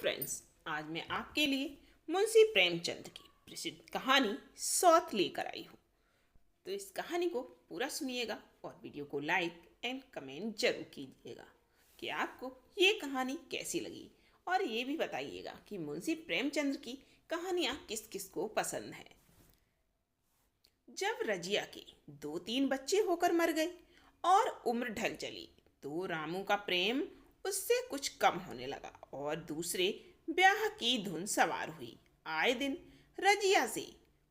Friends, आज मैं आपके लिए मुंशी प्रेमचंद की प्रसिद्ध कहानी सौत लेकर आई हूँ। तो इस कहानी को पूरा सुनिएगा और वीडियो को लाइक एंड कमेंट जरूर कीजिएगा कि आपको ये कहानी कैसी लगी, और ये भी बताइएगा कि मुंशी प्रेमचंद की कहानियाँ किस किस को पसंद है। जब रजिया के 2-3 बच्चे होकर मर गए और उम्र ढल चली तो रामू का प्रेम उससे कुछ कम होने लगा और दूसरे ब्याह की धुन सवार हुई। आए दिन रजिया से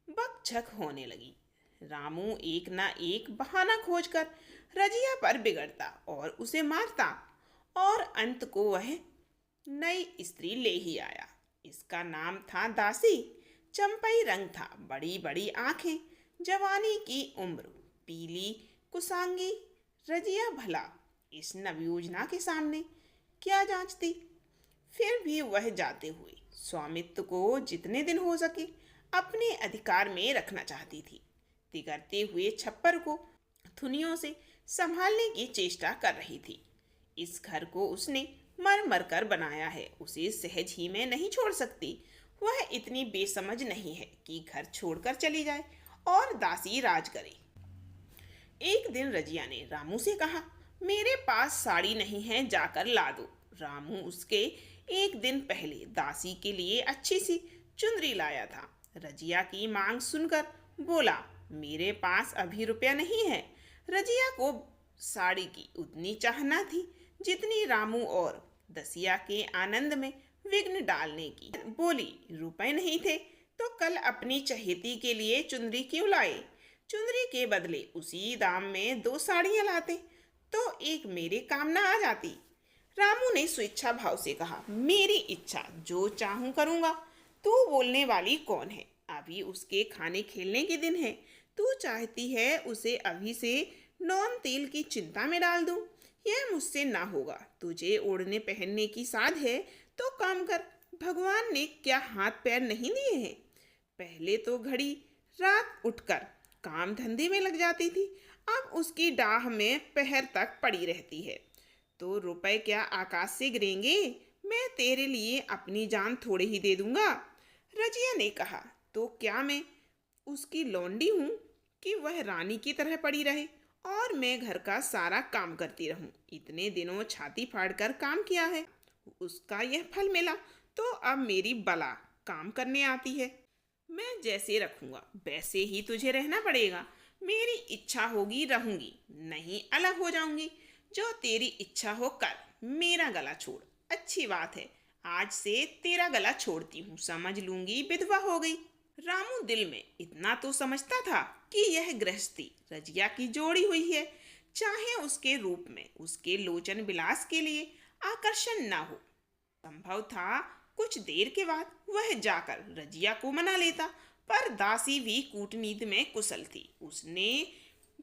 बकझक होने लगी। रामू एक ना एक बहाना खोजकर रजिया पर बिगड़ता और उसे मारता और अंत को वह नई स्त्री ले ही आया। इसका नाम था दासी। चंपई रंग था, बड़ी बड़ी आंखें, जवानी की उम्र, पीली कुसांगी। रजिया भला इस नवयोजना के सामने क्या जांचती। फिर भी वह जाते हुए स्वामित्व को जितने दिन हो सके अपने अधिकार में रखना चाहती थी। तिगरते हुए छप्पर को थुनियों से संभालने की चेष्टा कर रही थी। इस घर को उसने मर मर कर बनाया है, उसे सहज ही में नहीं छोड़ सकती। वह इतनी बेसमझ नहीं है कि घर छोड़कर चली जाए और दासी राज करे। एक दिन रजिया ने रामू से कहा, मेरे पास साड़ी नहीं है, जाकर ला दो। रामू उसके एक दिन पहले दासी के लिए अच्छी सी चुंदरी लाया था। रजिया की मांग सुनकर बोला, मेरे पास अभी रुपया नहीं है। रजिया को साड़ी की उतनी चाहना थी जितनी रामू और दसिया के आनंद में विघ्न डालने की। बोली, रुपए नहीं थे तो कल अपनी चहेती के लिए चुंदरी क्यों लाए? चुंदरी के बदले उसी दाम में 2 साड़ियां लाते तो एक मेरे काम ना आ जाती। रामू ने स्वेच्छा भाव से कहा, मेरी इच्छा, जो चाहूं करूंगा। तू बोलने वाली कौन है? अभी उसके खाने खेलने के दिन है। तू चाहती है उसे अभी से नौन तेल की चिंता में डाल दूं? यह मुझसे ना होगा। तुझे ओढ़ने पहनने की साध है तो काम कर। भगवान ने क्या हाथ पैर नहीं दिए हैं? पहले तो घड़ी रात उठकर काम धंधे में लग जाती थी, अब उसकी डाह में पहर तक पड़ी रहती है। तो रुपए क्या आकाश से गिरेंगे? मैं तेरे लिए अपनी जान थोड़े ही दे दूंगा। रजिया ने कहा, तो क्या मैं उसकी लौंडी हूं कि वह रानी की तरह पड़ी रहे और मैं घर का सारा काम करती रहूं? इतने दिनों छाती फाड़कर काम किया है, उसका यह फल मिला तो अब मेरी बला काम करने आती है। मैं जैसे रखूंगा वैसे ही तुझे रहना पड़ेगा। मेरी इच्छा होगी रहूंगी, नहीं अलग हो जाऊंगी। जो तेरी इच्छा हो कर, मेरा गला छोड़। अच्छी बात है, आज से तेरा गला छोड़ती हूँ, समझ लूंगी विधवा हो गई। रामू दिल में इतना तो समझता था कि यह गृहस्थी रजिया की जोड़ी हुई है, चाहे उसके रूप में उसके लोचन विलास के लिए आकर्षण न हो। संभव था कुछ देर के बाद वह जाकर रजिया को मना लेता, पर दासी भी कूटनीति में कुशल थी। उसने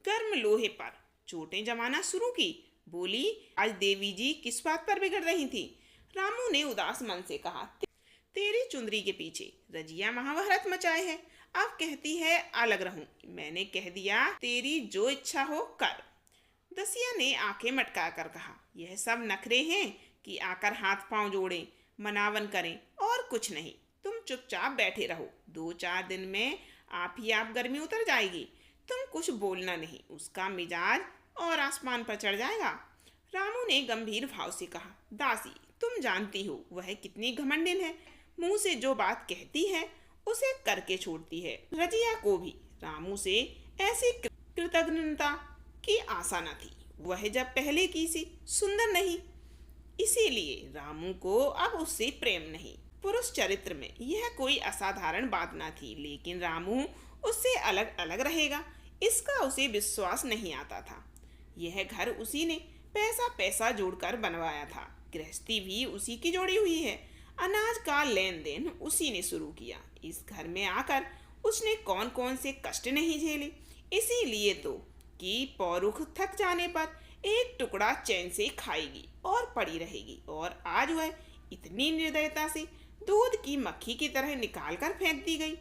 गर्म लोहे पर चोटें जमाना शुरू की। बोली, आज देवी जी किस बात पर बिगड़ रही थी? रामू ने उदास मन से कहा, तेरी चुंदरी के पीछे रजिया महाभारत मचाए है। अब कहती है अलग रहूं। मैंने कह दिया, तेरी जो इच्छा हो कर। दसिया ने आंखें मटका कर कहा, यह सब नखरे हैं कि आकर हाथ पांव जोड़ें, मनावन करें और कुछ नहीं। तुम चुपचाप बैठे रहो, 2-4 दिन में आप ही आप गर्मी उतर जाएगी। तुम कुछ बोलना नहीं, उसका मिजाज और आसमान पर चढ़ जाएगा। रामू ने गंभीर भाव से कहा, दासी, तुम जानती हो वह कितनी घमंडिन है। मुंह से जो बात कहती है उसे करके छोड़ती है। रजिया को भी रामू से ऐसी कृतज्ञता की आशा न थी। वह जब पहले की सी सुंदर नहीं, इसीलिए रामू को अब उससे प्रेम नहीं। पुरुष चरित्र में यह कोई असाधारण बात न थी, लेकिन रामू उससे अलग अलग रहेगा इसका उसे विश्वास नहीं आता था। यह घर उसी ने पैसा पैसा जोड़कर बनवाया था, गृहस्थी भी उसी की जोड़ी हुई है, अनाज का लेन देन उसी ने शुरू किया। इस घर में आकर उसने कौन कौन से कष्ट नहीं झेले, इसीलिए तो कि पौरुख थक जाने पर एक टुकड़ा चैन से खाएगी और पड़ी रहेगी, और आज वह इतनी निर्दयता से दूध की मक्खी की तरह निकाल कर फेंक दी गई।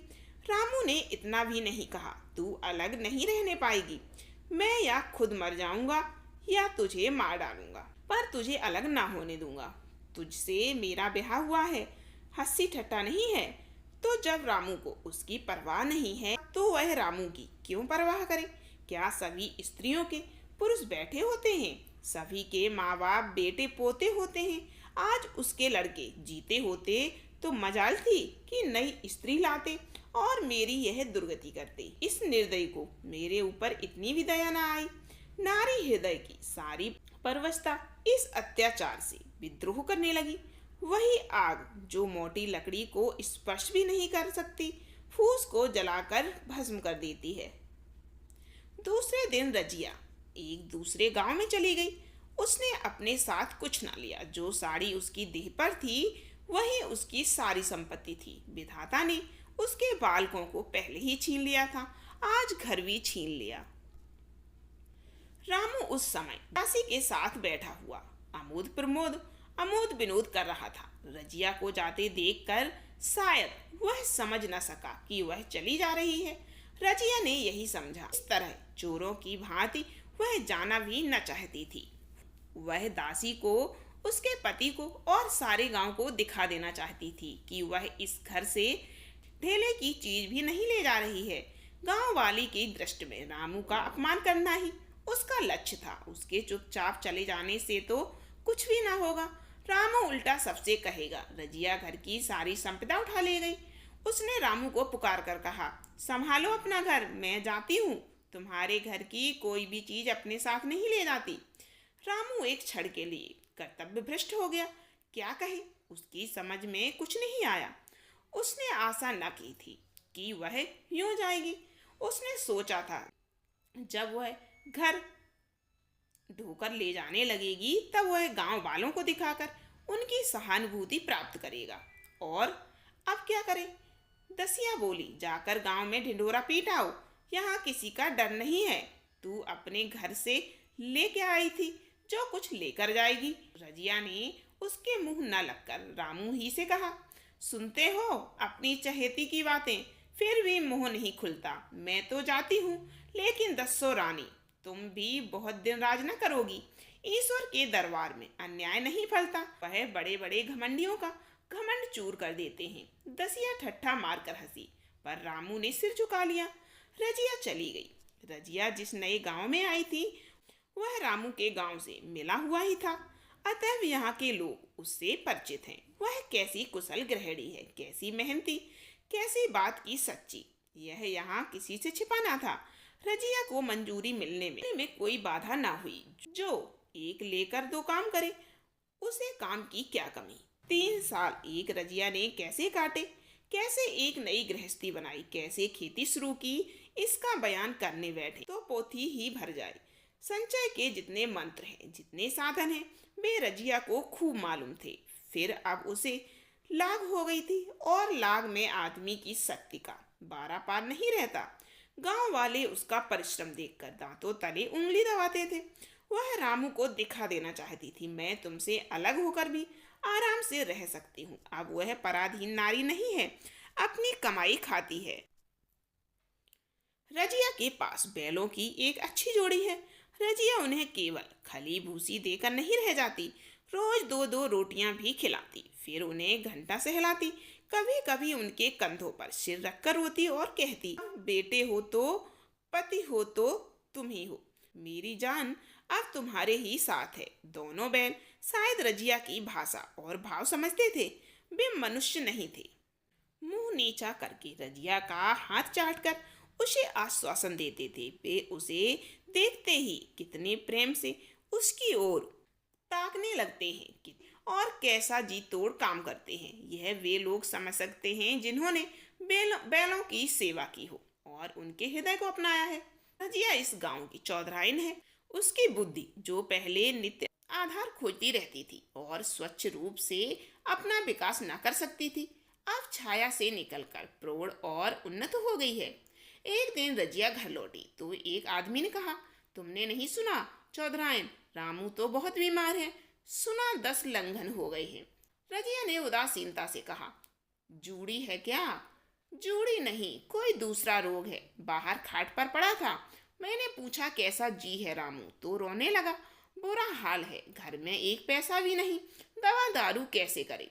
रामू ने इतना भी नहीं कहा, तू अलग नहीं रहने पाएगी। मैं या खुद मर जाऊंगा या तुझे मार डालूंगा, पर तुझे अलग ना होने दूंगा। तुझसे मेरा ब्याह हुआ है, हंसी ठट्टा नहीं है। तो जब रामू को उसकी परवाह नहीं है तो वह रामू की क्यों परवाह करे? क्या सभी स्त्रियों के पुरुष बैठे होते हैं? सभी के माँ बाप बेटे पोते होते हैं। आज उसके लड़के जीते होते तो मजाल थी कि नई स्त्री लाते और मेरी यह दुर्गति करते। इस निर्दयी को मेरे ऊपर इतनी भी दया न आई। नारी हृदय की सारी परवशता इस अत्याचार से विद्रोह करने लगी। वही आग जो मोटी लकड़ी को स्पर्श भी नहीं कर सकती, फूस को जलाकर भस्म कर देती है। दूसरे दिन रजिया एक दूसरे गांव में चली गई। उसने अपने साथ कुछ न लिया। जो साड़ी उसकी देह पर थी वही उसकी सारी संपत्ति थी। विधाता ने उसके बालकों को पहले ही छीन लिया था, आज घर भी छीन लिया। रामू उस समय दासी के साथ बैठा हुआ अमोद विनोद कर रहा था। रजिया को जाते देखकर शायद वह समझ न सका कि वह चली जा रही है। रजिया ने यही समझा। इस तरह चोरों की भांति वह जाना भी न चाहती थी। वह दासी को, उसके पति को और सारे गांव को दिखा देना चाहती थी कि वह इस घर से ढेले की चीज भी नहीं ले जा रही है। गांव वाली की दृष्टि में रामू का अपमान करना ही उसका लक्ष्य था। उसके चुपचाप चले जाने से तो कुछ भी ना होगा। रामू उल्टा सबसे कहेगा, रजिया घर की सारी संपदा उठा ले गई। उसने रामू को पुकार कर कहा, संभालो अपना घर, मैं जाती हूँ। तुम्हारे घर की कोई भी चीज अपने साथ नहीं ले जाती। रामू एक क्षण के लिए कर्तव्य भ्रष्ट हो गया। क्या कहे, उसकी समझ में कुछ नहीं आया। उसने आशा न की थी कि वह यूं जाएगी। उसने सोचा था जब वह घर ढोकर ले जाने लगेगी तब वह गांव वालों को दिखाकर उनकी सहानुभूति प्राप्त करेगा। और अब क्या करे? दसिया बोली, जाकर गांव में ढिंढोरा पीट आओ, यहाँ किसी का डर नहीं है। तू अपने घर से लेके आई थी, जो कुछ लेकर जाएगी। रजिया ने उसके मुंह न लगकर रामू ही से कहा, सुनते हो अपनी चहेती की बातें, फिर भी मुंह नहीं खुलता। मैं तो जाती हूँ, लेकिन दस्सो रानी, तुम भी बहुत दिन राज न करोगी। ईश्वर के दरबार में अन्याय नहीं फलता। वह बड़े बड़े घमंडियों का घमंड चूर कर देते हैं। दसिया ठट्ठा मारकर हंसी, पर रामू ने सिर झुका लिया। रजिया चली गई। रजिया जिस नए गांव में आई थी वह रामू के गांव से मिला हुआ ही था, अतः यहाँ के लोग उससे परिचित हैं। वह कैसी कुशल गृहिणी है, कैसी मेहनती, कैसी बात की सच्ची, यह यहाँ किसी से छिपाना था। रजिया को मंजूरी मिलने में कोई बाधा ना हुई। जो एक लेकर दो काम करे, उसे काम की क्या कमी। 3 साल एक रजिया ने कैसे काटे, कैसे एक नई गृहस्थी बनाई, कैसे खेती शुरू की, इसका बयान करने बैठे तो पोथी ही भर जाए। संचय के जितने मंत्र हैं, जितने साधन हैं, वे रजिया को खूब मालूम थे। फिर अब उसे लाग हो गई थी, और लाग में आदमी की शक्ति का बारा पार नहीं रहता। गांव वाले उसका परिश्रम देखकर दांतों तले उंगली दबाते थे। वह रामू को दिखा देना चाहती थी, मैं तुमसे अलग होकर भी आराम से रह सकती हूँ। अब वह पराधीन नारी नहीं है, अपनी कमाई खाती है। रजिया के पास बैलों की एक अच्छी जोड़ी है। रजिया उन्हें केवल खली भूसी देकर नहीं रह जाती, रोज 2-2 रोटियां भी खिलाती, फिर उन्हें घंटा सहलाती। कभी कभी उनके कंधों पर सिर रखकर रोती और कहती, बेटे हो तो, पति हो तो तुम ही हो, मेरी जान अब तुम्हारे ही साथ है। दोनों बैल शायद रजिया की भाषा और भाव समझते थे, वे मनुष्य नहीं थे। मुंह नीचा करके रजिया का हाथ चाटकर उसे आश्वासन देते थे। वे उसे देखते ही कितने प्रेम से उसकी ओर ताकने लगते हैं और कैसा जी तोड़ काम करते हैं, यह वे लोग समझ सकते हैं जिन्होंने बैलों की सेवा की हो और उनके हृदय को अपनाया है। रजिया इस गांव की चौधराइन है। उसकी बुद्धि, जो पहले नित्य आधार खोजती रहती थी और स्वच्छ रूप से अपना विकास न कर सकती थी, अब छाया से निकलकर प्रौढ़ और उन्नत हो गई है। एक दिन रजिया घर लौटी तो एक आदमी ने कहा, तुमने नहीं सुना चौधराइन, रामू तो बहुत बीमार है, सुना 10 लंघन हो गए हैं। रजिया ने उदासीनता से कहा, जूड़ी है क्या? जूड़ी नहीं, कोई दूसरा रोग है। बाहर खाट पर पड़ा था, मैंने पूछा कैसा जी है रामू, तो रोने लगा। बुरा हाल है, घर में एक पैसा भी नहीं। दवा दारू कैसे करे।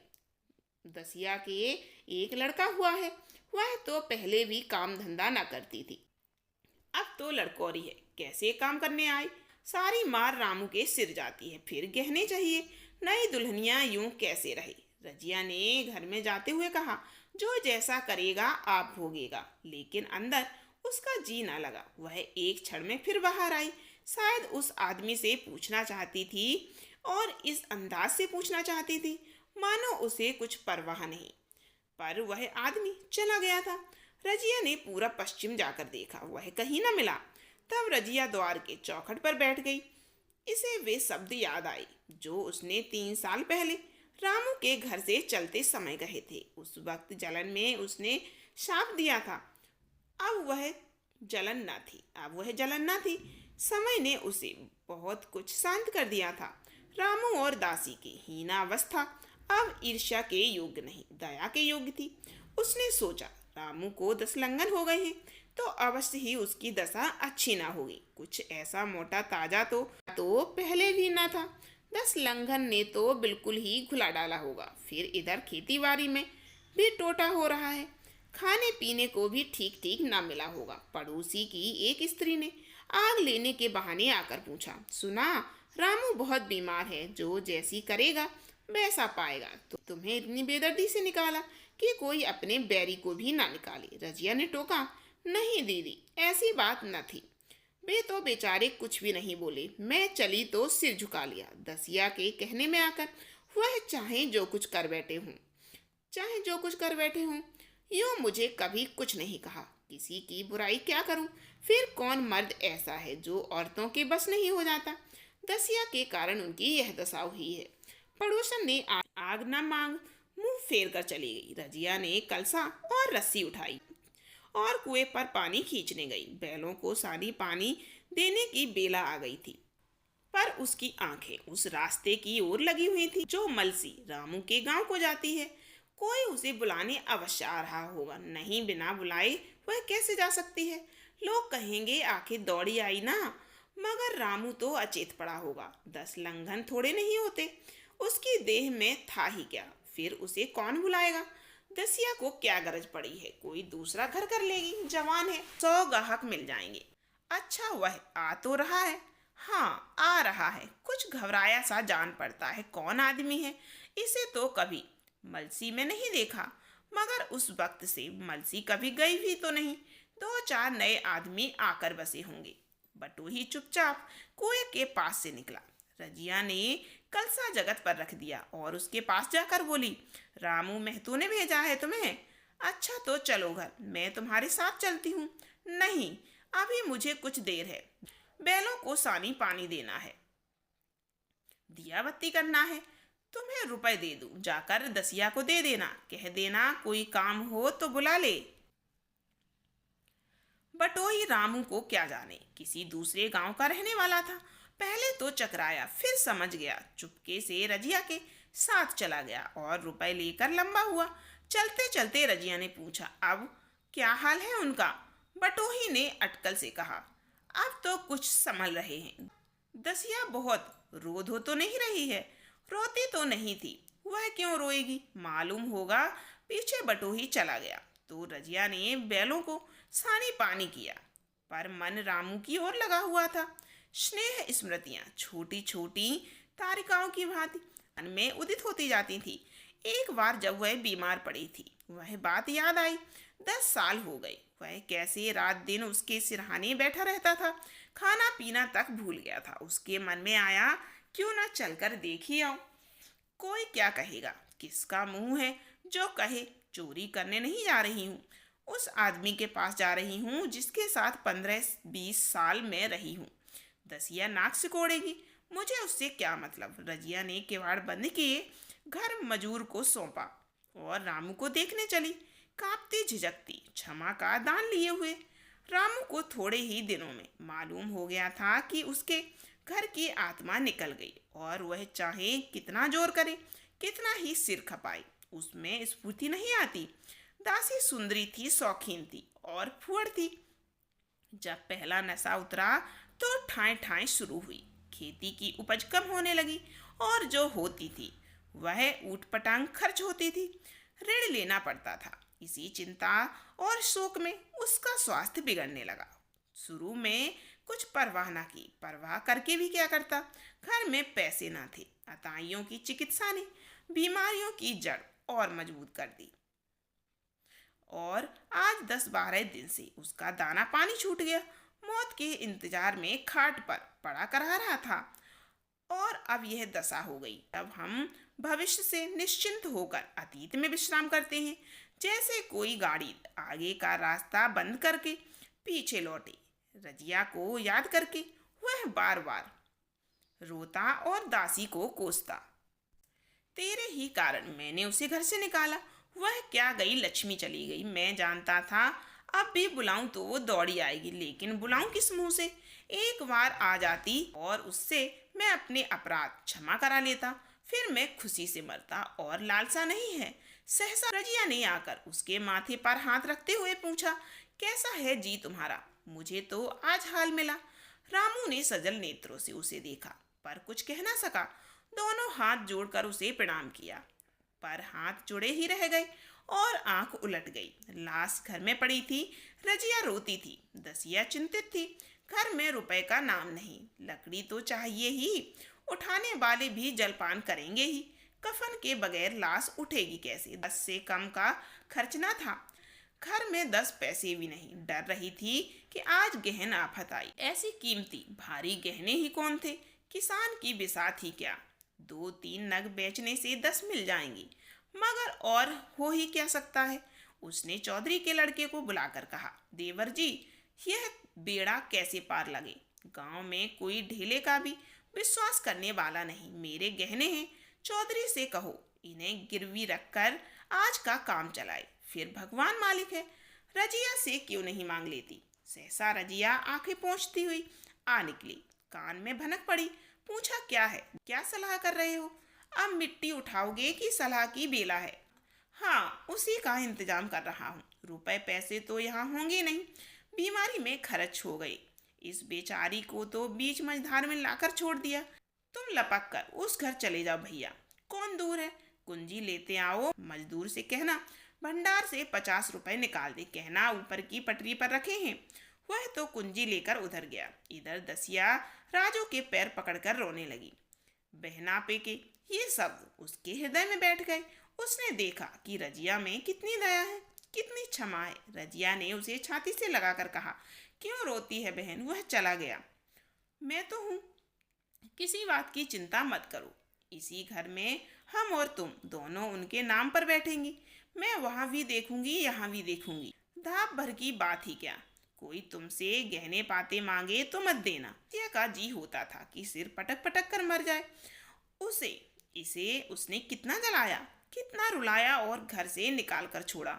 दसिया के एक लड़का हुआ है, वह तो पहले भी काम धंधा न करती थी, अब तो लड़कोरी है, कैसे काम करने आए। सारी मार रामू के सिर जाती है, फिर गहने चाहिए, नई दुल्हनिया यूं कैसे रहे। रजिया ने घर में जाते हुए कहा, जो जैसा करेगा आप भोगेगा, लेकिन अंदर उसका जी ना लगा। वह एक क्षण में फिर बाहर आई, शायद उस आदमी से पूछना चाहती थी, और इस अंदाज से पूछना चाहती थी मानो उसे कुछ परवाह नहीं। पर वह आदमी चला गया था। रजिया ने पूरा पश्चिम जाकर देखा, वह कहीं न मिला। तब रजिया द्वार के चौखट पर बैठ गई। इसे वे शब्द याद आए जो उसने 3 साल पहले रामू के घर से चलते समय कहे थे। उस वक्त जलन में उसने शाप दिया था। अब वह जलन न थी। समय ने उसे बहुत कुछ शांत कर दिया था। रामू और दासी की हीनावस्था अब ईर्ष्या के योग्य नहीं, दया के योग्य थी। उसने सोचा, रामू को 10 लंघन हो गए हैं, तो अवश्य ही उसकी दशा अच्छी ना होगी। कुछ ऐसा मोटा ताजा तो पहले भी ना था। 10 लंघन ने तो बिल्कुल ही घुला डाला होगा। फिर इधर खेती बाड़ी में भी टोटा हो रहा है, खाने पीने को भी ठीक ठीक ना मिला होगा। पड़ोसी की एक स्त्री ने आग लेने के बहाने आकर पूछा, सुना रामू बहुत बीमार है, जो जैसी करेगा वैसा पाएगा। तो तुम्हें इतनी बेदर्दी से निकाला कि कोई अपने बैरी को भी ना निकाले। रजिया ने टोका, नहीं दीदी, ऐसी बात न थी। वे तो बेचारे कुछ भी नहीं बोले। मैं चली तो सिर झुका लिया। दसिया के कहने में आकर वह चाहे जो कुछ कर बैठे हों, यूं मुझे कभी कुछ नहीं कहा। किसी की बुराई क्या करूं? फिर कौन मर्द ऐसा है जो औरतों के बस नहीं हो जाता? दसिया के कारण उनकी यह दशा हुई है। पड़ोसन ने आग न मांग मुंह फेर कर चली गई। रजिया ने कलसा और रस्सी उठाई और कुएं पर पानी खींचने गई। बैलों को सारी पानी देने की बेला आ गई थी, पर उसकी आंखें उस रास्ते की ओर लगी हुई थी जो मलसी रामू के गांव को जाती है। कोई उसे बुलाने अवश्य आ रहा होगा, नहीं बिना बुलाए वह कैसे जा सकती है। लोग कहेंगे आखिर दौड़ी आई ना, मगर रामू तो अचेत पड़ा होगा। 10 लंघन थोड़े नहीं होते, उसकी देह में था ही क्या। फिर उसे कौन बुलाएगा? दसिया को क्या गरज पड़ी है, कोई दूसरा घर कर लेगी, जवान है, 100 ग्राहक मिल जाएंगे। अच्छा वह आ तो रहा है, हाँ आ रहा है। कुछ घबराया सा जान पड़ता है, कौन आदमी है, इसे तो कभी मलसी में नहीं देखा, मगर उस वक्त से मलसी कभी गई भी तो नहीं। 2-4 नए आदमी आकर बसे होंगे। बटोही चुपचाप कुएं के पास से निकला। रजिया ने कलसा जगत पर रख दिया और उसके पास जाकर बोली, रामू महतो ने भेजा है तुम्हें? अच्छा तो चलो घर, मैं तुम्हारे साथ चलती हूँ। नहीं, अभी मुझे कुछ देर है, बैलों को सानी पानी देना है, दिया बत्ती करना है। तुम्हें रुपए दे दूं, जाकर दसिया को दे देना, कह देना कोई काम हो तो बुला ले। बटोही रामू को क्या जाने, किसी दूसरे गांव का रहने वाला था। पहले तो चकराया, फिर समझ गया, चुपके से रजिया के साथ चला गया और रुपए लेकर लंबा हुआ। चलते चलते रजिया ने पूछा, अब क्या हाल है उनका? बटोही ने अटकल से कहा, अब तो कुछ संभल रहे हैं। दसिया बहुत रो धो तो नहीं रही है? रोती तो नहीं थी, वह क्यों रोएगी? मालूम होगा पीछे बटोही चला गया। तो रजिया ने बैलों को सानी पानी किया, पर मन रामू की ओर लगा हुआ था। स्नेह स्मृतियां छोटी छोटी तारिकाओं की भांति मन में उदित होती जाती थी। एक बार जब वह बीमार पड़ी थी, वह बात याद आई। 10 साल हो गए, वह कैसे रात दिन उसके सिरहाने बैठा रहता था, खाना पीना तक भूल गया था। उसके मन में आया, क्यों ना चलकर देख ही आऊं। कोई क्या कहेगा, किसका मुंह है जो कहे चोरी करने नहीं जा रही हूँ, उस आदमी के पास जा रही हूँ जिसके साथ 15-20 साल में रही हूँ। दसिया नाक सिकोड़ेगी, मुझे उससे क्या मतलब। रजिया ने किवाड़ बंद किए, घर मजूर को सौंपा और रामू को देखने चली, कांपती झिझकती, क्षमा का दान लिए हुए। रामू को थोड़े ही दिनों में मालूम हो गया था कि उसके घर की आत्मा निकल गई, और वह चाहे कितना जोर करे, कितना ही सिर खपाए, उसमें स्फूर्ति नहीं आती। दासी सुंदरी थी, शौकीन थी और फुअर थी। जब पहला नशा उतरा तो ठाएं ठाएं शुरू हुई। खेती की उपज कम होने लगी, और जो होती थी वह ऊट पटांग खर्च होती थी, ऋण लेना पड़ता था। इसी चिंता और शोक में उसका स्वास्थ्य बिगड़ने लगा। शुरू में कुछ परवाह ना की, परवाह करके भी क्या करता। घर में पैसे ना थे, अताइयों की चिकित्सा ने बीमारियों की जड़ और मजबूत कर दी। और आज 10-12 दिन से उसका दाना पानी छूट गया। मौत के इंतजार में खाट पर पड़ा करा रहा था। और अब यह दशा हो गई। अब हम भविष्य से निश्चिंत होकर अतीत में विश्राम करते हैं, जैसे कोई गाड़ी आगे का रास्ता बंद करके पीछे लौटे। रजिया को याद करके वह बार बार रोता और दासी को कोसता। तेरे ही कारण मैंने उसे घर से निकाला। वह क्या गई, लक्ष्मी चली गई। मैं जानता था अब भी बुलाऊं तो वो दौड़ी आएगी, लेकिन बुलाऊं किस मुंह से। एक बार आ जाती और उससे मैं अपने अपराध क्षमा करा लेता, फिर मैं खुशी से मरता। और लालसा नहीं है। सहसा रजिया ने आकर उसके माथे पर हाथ रखते हुए पूछा, कैसा है जी तुम्हारा? मुझे तो आज हाल मिला। रामू ने सजल नेत्रों से उसे देखा, पर कुछ कह ना सका। दोनों हाथ जोड़कर उसे प्रणाम किया, पर हाथ जुड़े ही रह गए और आंख उलट गई। लाश घर में पड़ी थी। रजिया रोती थी, दसिया चिंतित थी। घर में रुपए का नाम नहीं, लकड़ी तो चाहिए ही, उठाने वाले भी जलपान करेंगे ही। कफन के बगैर लाश उठेगी कैसे? 10 से कम का खर्च ना था। घर में 10 पैसे भी नहीं। डर रही थी कि आज गहन आफत आई। ऐसी कीमती भारी गहने ही कौन थे? किसान की बिसात ही क्या। 2-3 नग बेचने से 10 मिल जाएंगी, मगर और हो ही क्या सकता है। उसने चौधरी के लड़के को बुलाकर कहा, देवर जी, यह बेड़ा कैसे पार लगे? गांव में कोई ढेले का भी विश्वास करने वाला नहीं। मेरे गहने हैं, चौधरी से कहो इन्हें गिरवी रखकर आज का काम चलाए, फिर भगवान मालिक है। रजिया से क्यों नहीं मांग लेती? सहसा रजिया आंखें पोंछती हुई आ निकली। कान में भनक पड़ी। पूछा, क्या है, क्या सलाह कर रहे हो? अब मिट्टी उठाओगे कि सलाह की बेला है? हाँ, उसी का इंतजाम कर रहा हूँ। रुपए पैसे तो यहाँ होंगे नहीं, बीमारी में खर्च हो गए। इस बेचारी को तो बीच मझधार में लाकर छोड़ दिया। तुम लपक कर उस घर चले जाओ भैया। कौन दूर है? कुंजी लेते आओ। मजदूर से कहना भंडार से 50 रुपए निकाल दे। कहना ऊपर की पटरी पर रखे हैं। वह तो कुंजी लेकर उधर गया। इधर दसिया राजू के पैर पकड़कर रोने लगी। बहना पे के ये शब्द उसके हृदय में बैठ गए। उसने देखा कि रजिया में कितनी दया है, कितनी क्षमा है। रजिया ने उसे छाती से लगाकर कहा, क्यों रोती है बहन? वह चला गया, मैं तो हूँ, किसी बात की चिंता मत करो। इसी घर में हम और तुम दोनों उनके नाम पर बैठेंगी। मैं वहां भी देखूंगी, यहाँ भी देखूंगी। धाप भर की बात ही क्या। कोई तुमसे गहने पाते मांगे तो मत देना। रजिया का जी होता था कि सिर पटक पटक कर मर जाए। उसे इसे उसने कितना जलाया, कितना रुलाया और घर से निकाल कर छोड़ा।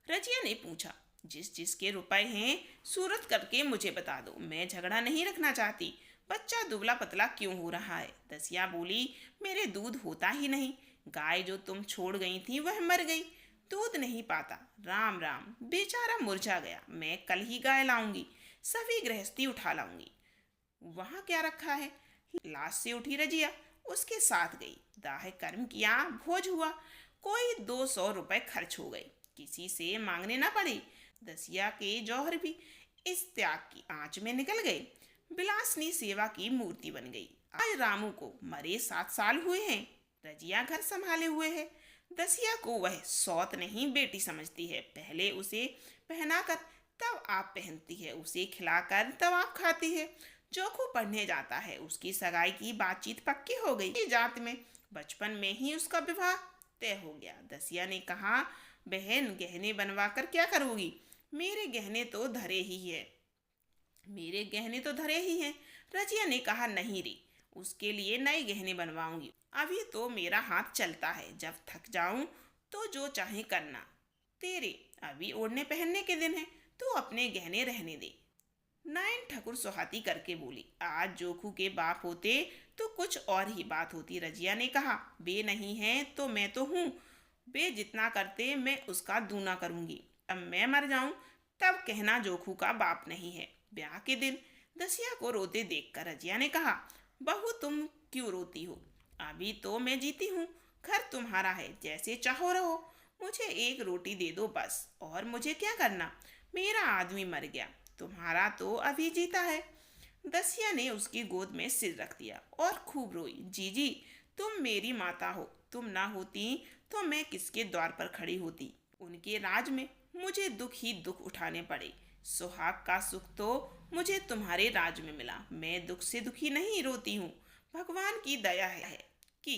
रजिया ने पूछा, जिस जिसके रुपए हैं सूरत करके मुझे बता दो। मैं झगड़ा नहीं रखना चाहती। बच्चा दुबला पतला क्यों हो रहा है? दसिया बोली, मेरे दूध होता ही नहीं। गाय जो तुम छोड़ गई थी वह मर गई, दूध नहीं पाता। राम राम, बेचारा मुरझा गया। मैं कल ही गाय लाऊंगी, सभी गृहस्थी उठा लाऊंगी। वहां क्या रखा है? लाश से उठी रजिया उसके साथ गई। दाह कर्म किया, भोज हुआ। कोई 200 रुपए खर्च हो गए, किसी से मांगने ना पड़े। दसिया के जौहर भी इस त्याग की आंच में निकल गए। बिलासनी सेवा की मूर्ति बन गई। आज रामू को मरे 7 साल हुए हैं। रजिया घर संभाले हुए है। दसिया को वह सौत नहीं बेटी समझती है। पहले उसे पहनाकर तब आप पहनती है, उसे खिलाकर तब आप खाती है। जोखू पढ़ने जाता है, उसकी सगाई की बातचीत पक्की हो गई। जात में बचपन में ही उसका विवाह तय हो गया। दसिया ने कहा, बहन गहने बनवा कर क्या करोगी? मेरे गहने तो धरे ही है, मेरे गहने तो धरे ही हैं। रजिया ने कहा, नहीं रे, उसके लिए नए गहने बनवाऊंगी। अभी तो मेरा हाथ चलता है, जब थक जाऊं तो जो चाहे करना। तेरे अभी ओढ़ने पहनने के दिन है, तू अपने गहने रहने दे। नायन ठकुर सुहाती करके बोली, आज जोखू के बाप होते तो कुछ और ही बात होती। रजिया ने कहा, बे नहीं है तो मैं तो हूँ। बे जितना करते मैं उसका दूना करूंगी। अब मैं मर जाऊं तब कहना जोखू का बाप नहीं है। ब्याह के दिन दसिया को रोते देखकर रजिया ने कहा, बहू तुम क्यों रोती हो? अभी तो मैं जीती हूँ, घर तुम्हारा है, जैसे चाहो रहो। मुझे एक रोटी दे दो बस। और मुझे क्या करना? मेरा आदमी मर गया, तुम्हारा तो अभी जीता है। दसिया ने उसकी गोद में सिर रख दिया और खूब रोई। जीजी, तुम मेरी माता हो, तुम ना होती तो मैं किसके द्वार पर खड़ी होती? उनके राज में मुझे दुख ही दुख उठाने पड़े। सुहाग का सुख तो मुझे तुम्हारे राज में मिला। मैं दुख से दुखी नहीं, रोती हूँ। भगवान की दया है कि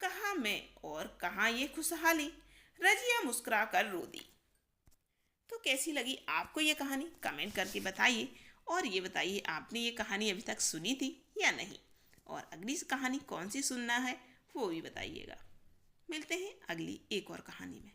कहाँ मैं और कहाँ ये खुशहाली। रजिया मुस्कुरा कर रो दी। तो कैसी लगी आपको ये कहानी? कमेंट करके बताइए। और ये बताइए, आपने ये कहानी अभी तक सुनी थी या नहीं? और अगली कहानी कौन सी सुनना है वो भी बताइएगा। मिलते हैं अगली एक और कहानी में।